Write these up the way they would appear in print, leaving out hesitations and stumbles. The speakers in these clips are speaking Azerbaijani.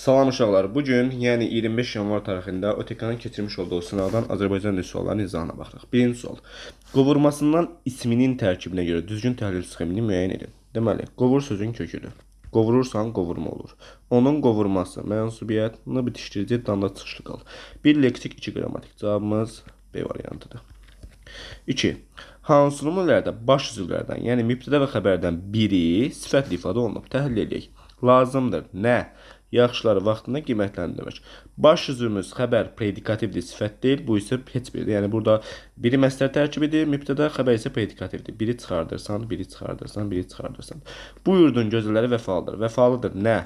Salam uşaqlar. Bugün, yəni 25 yanvar tarixində OTK-nın keçirmiş olduğu sınavdan Azərbaycan dili suallarının izahına baxırıq. Birinci sual. Qovurmasından isminin tərkibinə görə düzgün təhlil sxemini müəyyən edin. Deməli, qovur sözün köküdür. Qovurursan qovurma olur. Onun qovurması, mənsubiyyət, n bitişdirici, danda çıxışlı qal. 1 leksik, 2 qrammatik. Cavabımız B variantıdır. 2. Hansı nümunələrdə baş üzvlərdən, yəni mübtədə və xəbərdən biri sifətli ifadə olunub? Təhlil edək. Lazımdır. Nə? Yaxşıları vaxtında qiymətləndirmək. Baş üzvümüz xəbər predikativdir, sifət deyil. Bu isə heç biridir. Yəni burada biri məsdər tərkibidir, mübtədə, xəbər isə predikativdir. Biri çıxardırsan, biri çıxardırsan, biri çıxardırsan. Bu yurdun gözəlləri vəfalıdır. Vəfalıdır. Nə?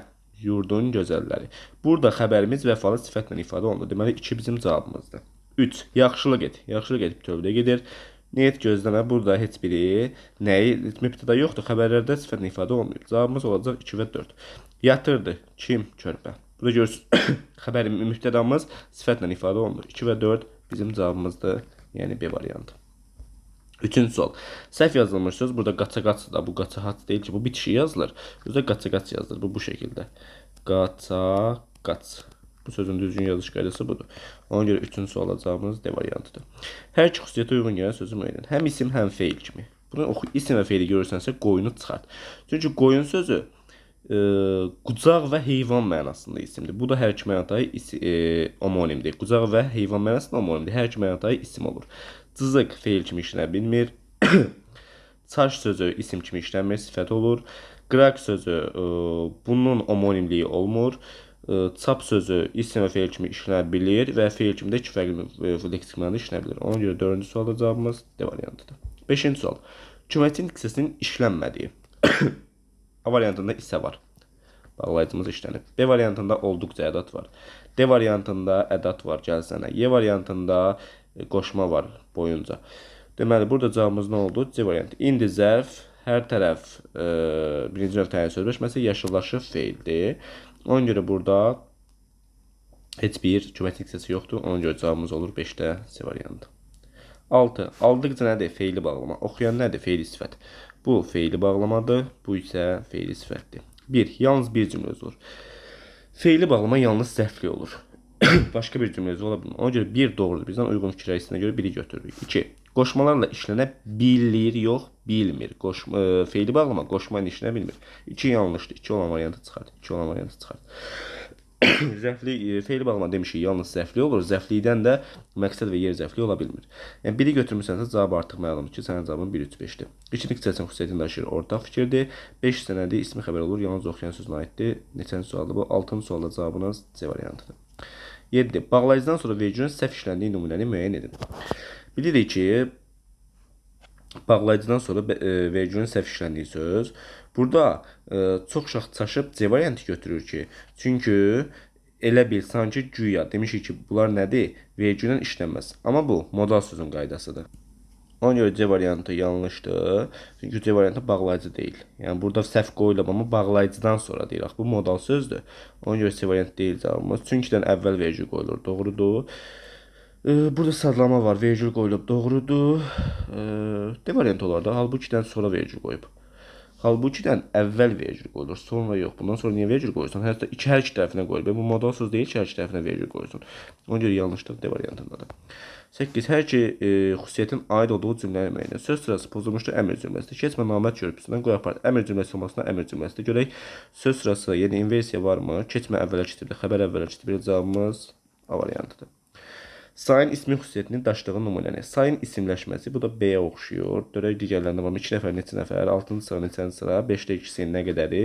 Yurdun gözəlləri. Burada xəbərimiz vəfalı sifətlə ifadə olunur. Deməli 2 bizim cavabımızdır. 3. Yaxşılıq et. Yaxşılıq edib tövbəyə gedir. Niyet gözləmə. Burada heç biri nəyi mübtədə yoxdur. Xəbərlərdə sifətlə ifadə olmuyor. Cavabımız olacaq 2 və 4. Yatırdı. Kim? Körpə. Burada görürsünüz. Xəbərin mübtədamız sifətlə ifadə olunur. 2 və 4 bizim cavabımızdır. Yəni B variantı. Üçüncü sual. Səhv yazılmış söz burada qaça-qaç da. Bu qaça-qaç deyil ki, bu bitişi yazılır. Burada qaça-qaç yazılır. Bu şəkildə. Qaça-qaç. Bu sözün düzgün yazılış qaydası budur. Ona görə üçüncü suala cavabımız D variantıdır. Hər iki xüsusiyyətə uyğun gələn sözü müəyyən edin. Həm isim, həm feil kimi. Bunu isim və feili görürsənsə qoyunu çıxart. Çünki qoyun sözü qucaq və heyvan mənasında isimdir. Bu da hər iki mənatayı homonimdir. Qucaq və heyvan mənasında homonimdir. Hər iki mənatayı isim olur. Cızıq feil kimi işlənə bilmir. Çaş sözü isim kimi işlənmir, sifət olur. Qıraq sözü bunun homonimliyi olmur. Çap sözü isim və feil kimi işlənə bilir və feil kimi də iki fərqli leksik mənada işlənə bilir. Ona görə 4-cü sualda cavabımız D variantıdır. 5-ci sual. Kümətin hissəsinin işlənmədiyi. A variantında isə var. Bağlayıcımız işlənib. B variantında olduqca ədat var. D variantında ədat var, gəlsənə. Y variantında qoşma var, boyunca. Deməli, burada cavabımız nə oldu? C variantı. İndi zərf, hər tərəf birinci növ təyin sözləşməsi yaşıllaşır feildir. Ona görə burada heç bir kümətin hissəsi yoxdur. Ona görə cavabımız olur 5-də C variantı. 6. Aldıqca nədir? Feili bağlama. Oxuyan nədir? Feili sifət. Bu feili bağlamadır. Bu isə feili sifətdir. 1. Yalnız bir cümlə olur. Feili bağlama yalnız zərfli olur. Başqa bir cümlə ola bilmir. Ona görə 1 doğrudur. Bizdən uyğun fikir hissəsinə görə 1-i götürürük. 2. Qoşmalarla işlənə bilir, yox, bilmir. Feili bağlama qoşma ilə işlənə bilmir. 2 yanlışdır. 2 olan variantı çıxart. 2 olan variantı çıxart. Zərfli, feili bağlama demişik, yalnız zərfli olur. Zərflikdən də məqsəd və yer zərfli ola bilmir. Yəni, biri götürmürsənsə, cavab artıq məlumdur ki, sənin cavabın 1-3-5-dir. 2-ci hissəsinin xüsusiyyətini daşıyır, ortaq fikirdir. 5 sənədi ismi xəbər olur, yalnız oxuyan sözünə aiddir. Neçənci sualdır bu? 6-cı sualda cavabınız C variantıdır. 7. Bağlayıcıdan sonra vergülün səhv işləndiyi nümunəni müəyyən edin. Bilirik ki, bağlayıcıdan sonra vergülün səhv işləndiyi söz. Burada çox şax çaşıb C variantı götürür ki, çünki elə bil sanki güya demişik ki, bunlar nədir? Vergülün işlənməz. Amma bu modal sözün qaydasıdır. Ona görə C variantı yanlışdır. Çünki C variantı bağlayıcı deyil. Yəni burada səhv qoyulub, amma bağlayıcıdan sonra deyil. Bu modal sözdür. Ona görə C variantı deyil cavabımız. Çünkidən əvvəl vergül qoyulur. Doğrudur. Burada sadlama var. Vergül qoyulub. Doğrudur. D variantı olar da. Halbukidən sonra vergül qoyub. Halbukidən əvvəl vergül qoyulur, sonra yox. Bundan sonra niyə vergül qoyursan? Hətta hər iki tərəfinə qoyulur. Bu modal söz deyil ki, hər iki tərəfinə vergül qoyursun. Ona görə yanlışdır D variantındadır. 8. Hər iki xüsusiyyətin aid olduğu cümləyə müəyyən. Söz sırası pozulmuşdur, əmr cümləsidir. Keçmə namət körpüsündən qoy apart. Əmr cümləsi olmasına əmr cümləsidir. Görək söz sırası, yəni inversiya varmı? Keçmə əvvələ keçibdir, xəbər əvvələ keçibdir. Cavabımız A variantıdır. Sayın ismi xüsusiyyətini daşıdığı nümunəni. Sayın isimləşməsi, bu da B-yə oxşuyur. Görək digərlərində var mı? 2 nəfər, neçə nəfər, 6-cı sıra, neçənci sıra, 5-də 2-sinin nə qədəri,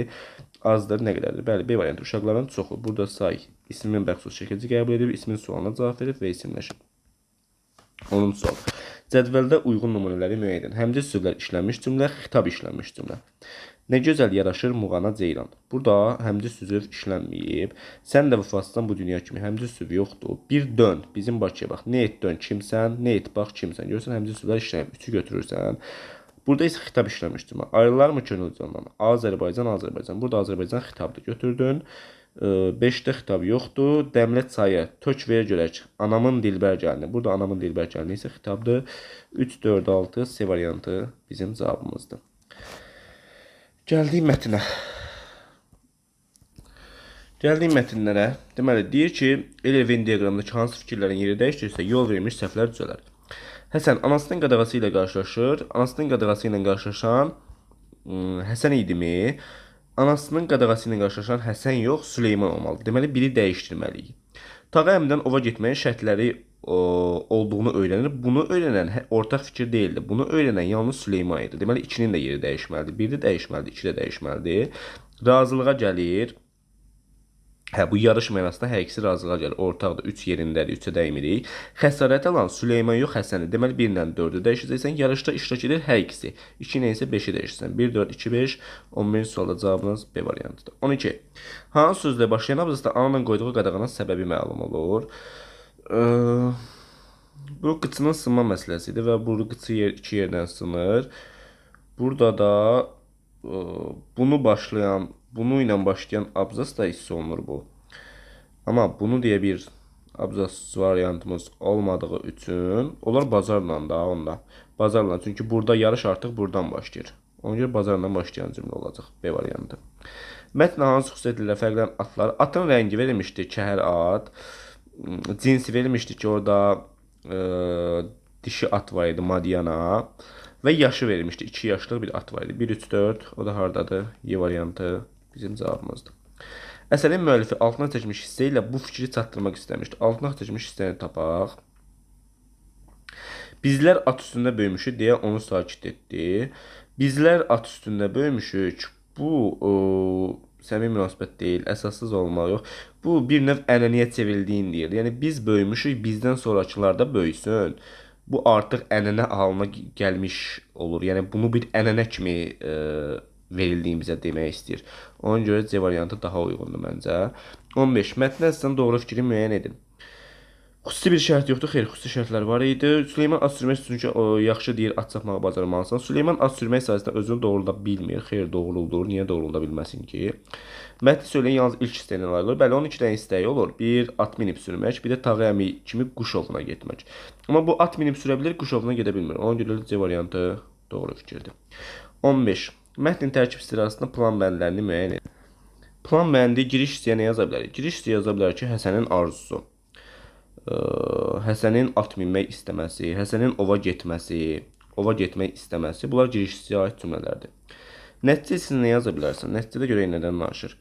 azdır, nə qədərdir? Bəli, B variantı. Uşaqların çoxu. Burada say ismin bəxsus şəkilci qəbul edib, ismin sualına cavab verib və isimləşib. 10-cu sual. Cədvəldə uyğun nümunələri müəyyən edin. Həmcə sözlər işlənmiş cümlə, xitab işlənmiş cümlə. Nə gözəl yaraşır Muğana Ceylan. Burada həmcə sözü işlənməyib. Sən də vəfasızsan bu dünya kimi. Həmcə sözü yoxdur. Bir dön. Bizim Bakıya bax. Ne et dön kimsən? Ne et bax kimsən? Görürsən həmcə sözlər işlənib. 3-ü götürürsən. Burada isə xitab işlənmiş cümlə. Ayrılar mı könül candan? Azərbaycan, Azərbaycan. Burada Azərbaycan xitabdır. Götürdün. 5-də xitab yoxdur. Dəmlə çayı. Tök ver görək. Anamın dilbər gəlini. Burada anamın dilbər gəlini isə xitabdır. 3, 4, 6 C variantı bizim cavabımızdır. Gəldik mətnə. Gəldik mətnlərə. Deməli, deyir ki, elə Venn diaqramındakı hansı fikirlərin yeri dəyişirsə, yol vermiş səhvlər düzələr. Həsən anasının qadağası ilə qarşılaşır. Anasının qadağası ilə qarşılaşan Həsən idimi? Anasının qadağası ilə qarşılaşan Həsən yox, Süleyman olmalıdır. Deməli, biri dəyişdirməliyik. Tağı əmdən ova getməyin şərtləri olduğunu öyrənir. Bunu öyrənən ortaq fikir deyildi. Bunu öyrənən yalnız Süleyman idi. Deməli, 2-nin də yeri dəyişməlidir. 1 də dəyişməlidir, 2 də dəyişməlidir. Razılığa gəlir. Hə, bu yarış mənasında hər ikisi razılığa gəlir. Ortaqda 3 yerindədir, 3-ə dəymirik. Xəsarət alan Süleyman yox, Həsəndir. Deməli, 1 ilə 4-ü dəyişəcəksən. Yarışda iştirak edir hər ikisi. 2 ilə isə 5-i dəyişirsən. 1, 4, 2, 5. 11-ci sualda cavabınız B variantıdır. 12. Hansı sözlə başlayan abzasda A-nın qoyduğu qadağanın səbəbi məlum olur? Bu qıçının sınma məsələsidir və bu qıçı 2 yerdən sınır. Burada da bunu ilə başlayan abzas da hiss olunur bu. Amma bunu deyə bir abzas variantımız olmadığı üçün onlar bazarla da onda. Bazarla, çünki burada yarış artıq buradan başlayır. Ona görə bazarla başlayan cümlə olacaq B variantı. Mətn hansı xüsusiyyətlə fərqlənən atlar? Atın rəngi verilmişdi, kəhər at. Cinsi verilmişdi ki, orada dişi at var idi, Madiana. Və yaşı verilmişdi, 2 yaşlı bir at var idi. 1, 3, 4, o da hardadır? Y variantı bizim cavabımızdır. Əsərin müəllifi altına çəkmiş hissə ilə bu fikri çatdırmaq istəmişdi. Altına çəkmiş hissəni tapaq. Bizlər at üstündə böyümüşük deyə onu sakit etdi. Bizlər at üstündə böyümüşük. Bu səmimi münasibət deyil, əsassız olmaq yox. Bu bir növ ənənəyə çevrildiyin deyir. Yəni biz böyümüşük, bizdən sonrakılar da böyüsün. Bu artıq ənənə halına gəlmiş olur. Yəni bunu bir ənənə kimi verildiyini bizə demək istəyir. Ona görə C variantı daha uyğundur məncə. 15. Mətndə əsasən doğru fikri müəyyən edin. Xüsusi bir şərt yoxdur, xeyr, xüsusi şərtlər var idi. Süleyman at sürmək üçün ki, yaxşı deyir, at çapmağı bacarmalısan. Süleyman at sürmək sayəsində özünü doğrulda bilmir. Xeyr, doğruldur. Niyə doğrulda bilməsin ki? Mətni söyləyən yalnız ilk hissəni var olur. Bəli, onun 2 dənə istəyi olur. Bir, at minib sürmək, bir də tağı əmi kimi quş ovuna getmək. Amma bu at minib sürə bilir, quş ovuna gedə bilmir. Ona görə C variantı doğru fikirdir. 15. Mətnin tərkib sırasında plan bəndlərini müəyyən edin. Plan bəndi giriş hissəyə nə yaza bilərik? Giriş hissəyə yaza bilərik ki, Həsənin arzusu. Həsənin at minmək istəməsi, Həsənin ova getmək istəməsi, bunlar giriş hissəyə aid cümlələrdir. Nəticə hissəsini nə yaza bilərsən? Nəticədə görək nədən danışır.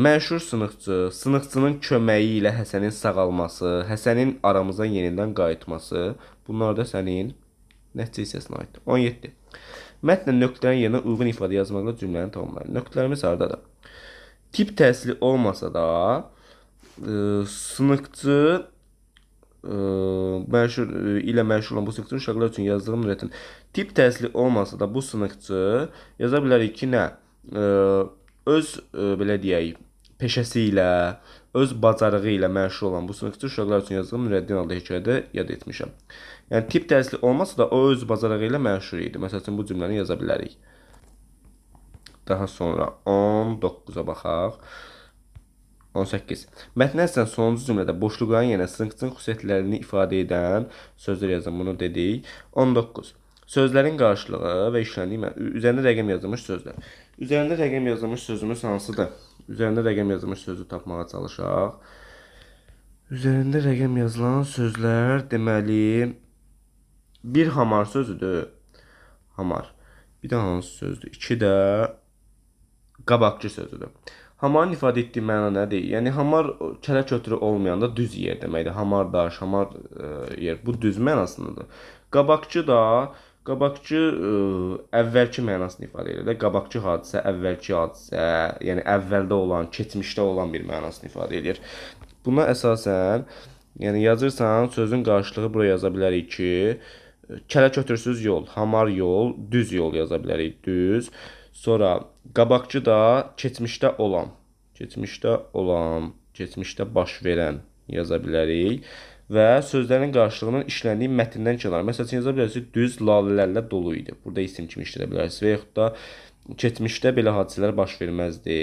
Məşhur sınıqçı, sınıqçının köməyi ilə Həsənin sağalması, Həsənin aramıza yenidən qayıtması, bunlar da sənin nəticə hissəsinə aiddir. 17. Mətnlə nöqtələrin yerinə uyğun ifadə yazmaqla cümləni tamamlayın. Nöqtələrimiz hardadır? Tip təsili olmasa da, sınıqçı məşhur olan bu sınıqçının uşaqlar üçün yazdığım müəyyən tip təsili olmasa da bu sınıqçı yaza bilərik ki, nə? Öz belə deyək, peşəsi ilə, öz bacarığı ilə məşhur olan bu sınıqçı uşaqlar üçün yazdığım Nurəddin adlı hekayədə yad etmişəm. Yəni tip təsili olmasa da o öz bacarığı ilə məşhur idi. Məsələn, bu cümləni yaza bilərik. Daha sonra 19-a baxaq. 18. Mətnə əsasən sonuncu cümlədə boşluqların yenə sınıqçının xüsusiyyətlərini ifadə edən sözlər yazın, bunu dedik. 19. Sözlərin qarşılığı və işləndiyi üzərində rəqəm yazılmış sözlər. Üzərində rəqəm yazılmış sözümüz hansıdır? Üzərində rəqəm yazılmış sözü tapmağa çalışaq. Üzərində rəqəm yazılan sözlər deməli bir hamar sözüdür. Hamar. Bir də hansı sözdür? 2 də qabaqçı sözüdür. Hamarın ifadə etdiyi məna nədir? Yəni, hamar kələ-kötürü olmayanda düz yer deməkdir. Hamar daş, hamar yer. Bu düz mənasındadır. Qabaqçı da, qabaqçı əvvəlki mənasını ifadə edir. Qabaqçı hadisə, əvvəlki hadisə, yəni əvvəldə olan, keçmişdə olan bir mənasını ifadə edir. Buna əsasən, yəni yazırsan, sözün qarşılığı buraya yaza bilərik ki, kələ-kötürsüz yol, hamar yol, düz yol yaza bilərik, düz. Sonra qabaqçı da keçmişdə olan, keçmişdə baş verən yaza bilərik və sözlərin qarşılığının işləndiyi mətndən kənar. Məsələn, yaza bilərsiniz, düz lalələrlə dolu idi. Burada isim kimi işlədə bilərsiniz və yaxud da keçmişdə belə hadisələr baş verməzdi,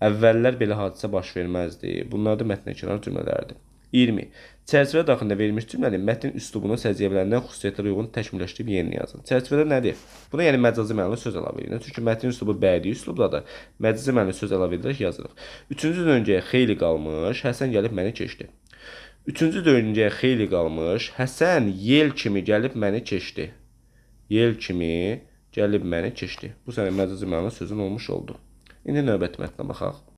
əvvəllər belə hadisə baş verməzdi. Bunlar da mətndən kənar cümlələrdir. 20. Çərçivə daxilində verilmiş cümlənin mətnin üslubunun səciyyələrindən xüsusiyyətlərə uyğun təkmilləşdirib yerini yazın. Çərçivədə nədir? Buna yəni məcazi mənli söz əlavə edilir. Çünki mətnin üslubu bədii üslubdadır. Məcazi mənli söz əlavə edilərək yazırıq. Üçüncü döngəyə xeyli qalmış, Həsən gəlib məni keçdi. Üçüncü döngəyə xeyli qalmış, Həsən yel kimi gəlib məni keçdi. Yel kimi gəlib məni keçdi. Bu sənin məcazi mənli sözün olmuş oldu. İndi növbəti mətnə baxaq.